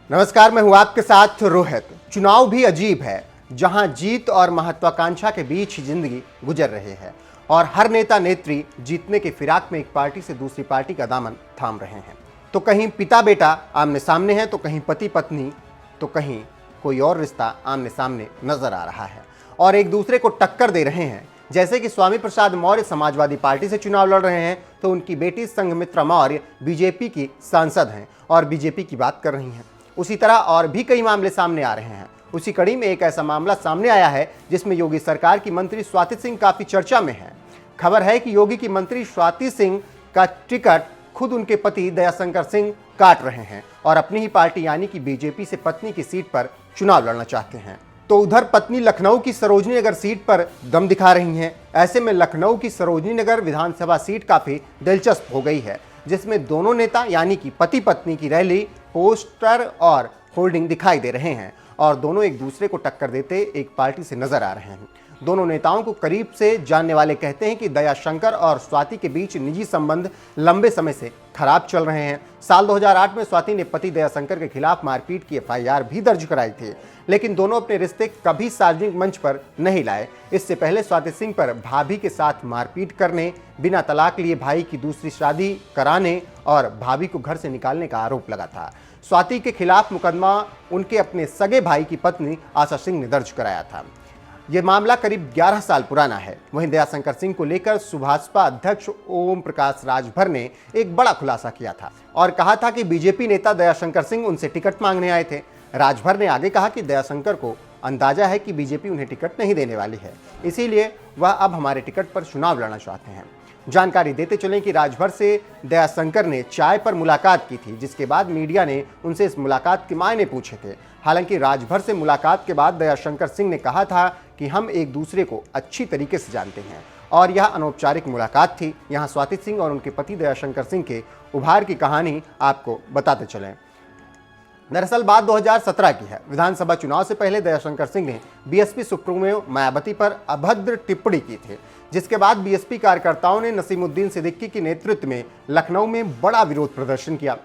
नमस्कार, मैं हूं आपके साथ रोहित। चुनाव भी अजीब है, जहां जीत और महत्वाकांक्षा के बीच जिंदगी गुजर रही है और हर नेता नेत्री जीतने की फिराक में एक पार्टी से दूसरी पार्टी का दामन थाम रहे हैं। तो कहीं पिता बेटा आमने सामने है, तो कहीं पति पत्नी, तो कहीं कोई और रिश्ता आमने सामने नजर आ रहा है और एक दूसरे को टक्कर दे रहे हैं। जैसे कि स्वामी प्रसाद मौर्य समाजवादी पार्टी से चुनाव लड़ रहे हैं, तो उनकी बेटी संघमित्रा मौर्य बीजेपी की सांसद हैं और बीजेपी की बात कर रही हैं। उसी तरह और भी कई मामले सामने आ रहे हैं। उसी कड़ी में एक ऐसा मामला सामने आया है जिसमें योगी सरकार की मंत्री स्वाति सिंह काफी चर्चा में है। खबर है कि योगी की मंत्री स्वाति सिंह का टिकट खुद उनके पति दयाशंकर सिंह काट रहे हैं और अपनी ही पार्टी यानी कि बीजेपी से पत्नी की सीट पर चुनाव लड़ना चाहते हैं। तो उधर पत्नी लखनऊ की सरोजनी नगर सीट पर दम दिखा रही हैं। ऐसे में लखनऊ की सरोजनी नगर विधानसभा सीट काफी दिलचस्प हो गई है, जिसमें दोनों नेता यानी कि पति पत्नी की रैली, पोस्टर और होर्डिंग दिखाई दे रहे हैं और दोनों एक दूसरे को टक्कर देते एक पार्टी से नजर आ रहे हैं। दोनों नेताओं को करीब से जानने वाले कहते हैं कि दयाशंकर और स्वाति के बीच निजी संबंध लंबे समय से खराब चल रहे हैं। साल 2008 में स्वाति ने पति दयाशंकर के खिलाफ मारपीट की एफआईआर भी दर्ज कराई थी, लेकिन दोनों अपने रिश्ते कभी सार्वजनिक मंच पर नहीं लाए। इससे पहले स्वाति सिंह पर भाभी के साथ मारपीट करने, बिना तलाक लिए भाई की दूसरी शादी कराने और भाभी को घर से निकालने का आरोप लगा था। स्वाति के खिलाफ मुकदमा उनके अपने सगे भाई की पत्नी आशा सिंह ने दर्ज कराया था। यह मामला करीब 11 साल पुराना है। वहीं दयाशंकर सिंह को लेकर सुभाषपा अध्यक्ष ओम प्रकाश राजभर ने एक बड़ा खुलासा किया था और कहा था कि बीजेपी नेता दयाशंकर सिंह उनसे टिकट मांगने आए थे। राजभर ने आगे कहा कि दयाशंकर को अंदाजा है कि बीजेपी उन्हें टिकट नहीं देने वाली है, इसीलिए वह अब हमारे टिकट पर चुनाव लड़ना चाहते हैं। जानकारी देते चलें कि राजभर से दयाशंकर ने चाय पर मुलाकात की थी, जिसके बाद मीडिया ने उनसे इस मुलाकात के मायने पूछे थे। हालांकि राजभर से मुलाकात के बाद दयाशंकर सिंह ने कहा था कि हम एक दूसरे को अच्छी तरीके से जानते हैं और यह अनौपचारिक मुलाकात थी। यहाँ स्वाति सिंह और उनके पति दयाशंकर सिंह के उभार की कहानी आपको बताते चलें। दरअसल बात 2017 की है। विधानसभा चुनाव से पहले दयाशंकर सिंह ने बीएसपी सुप्रीमो मायावती पर अभद्र टिप्पणी की थी, जिसके बाद बीएसपी कार्यकर्ताओं ने नसीमुद्दीन सिद्दीकी के नेतृत्व में लखनऊ में बड़ा विरोध प्रदर्शन किया।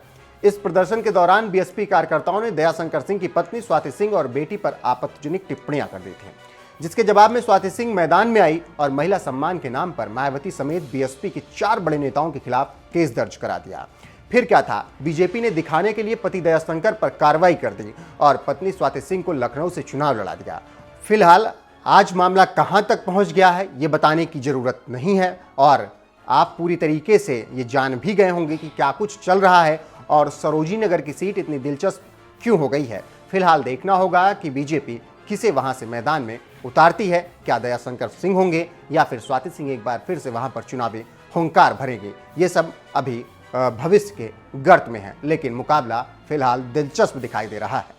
इस प्रदर्शन के दौरान बीएसपी कार्यकर्ताओं ने दयाशंकर सिंह की पत्नी स्वाति सिंह और बेटी पर आपत्तिजनक टिप्पणियां कर दी थी, जिसके जवाब में स्वाति सिंह मैदान में आई और महिला सम्मान के नाम पर मायावती समेत बीएसपी के 4 बड़े नेताओं के खिलाफ केस दर्ज करा दिया। फिर क्या था, बीजेपी ने दिखाने के लिए पति दयाशंकर पर कार्रवाई कर दी और पत्नी स्वाति सिंह को लखनऊ से चुनाव लड़ा दिया। फिलहाल आज मामला कहां तक पहुंच गया है ये बताने की जरूरत नहीं है और आप पूरी तरीके से ये जान भी गए होंगे कि क्या कुछ चल रहा है और सरोजनी नगर की सीट इतनी दिलचस्प क्यों हो गई है। फिलहाल देखना होगा कि बीजेपी किसे वहां से मैदान में उतारती है। क्या दयाशंकर सिंह होंगे या फिर स्वाति सिंह एक बार फिर से वहां पर चुनावी हुंकार भरेंगे, ये सब अभी भविष्य के गर्त में है, लेकिन मुकाबला फिलहाल दिलचस्प दिखाई दे रहा है।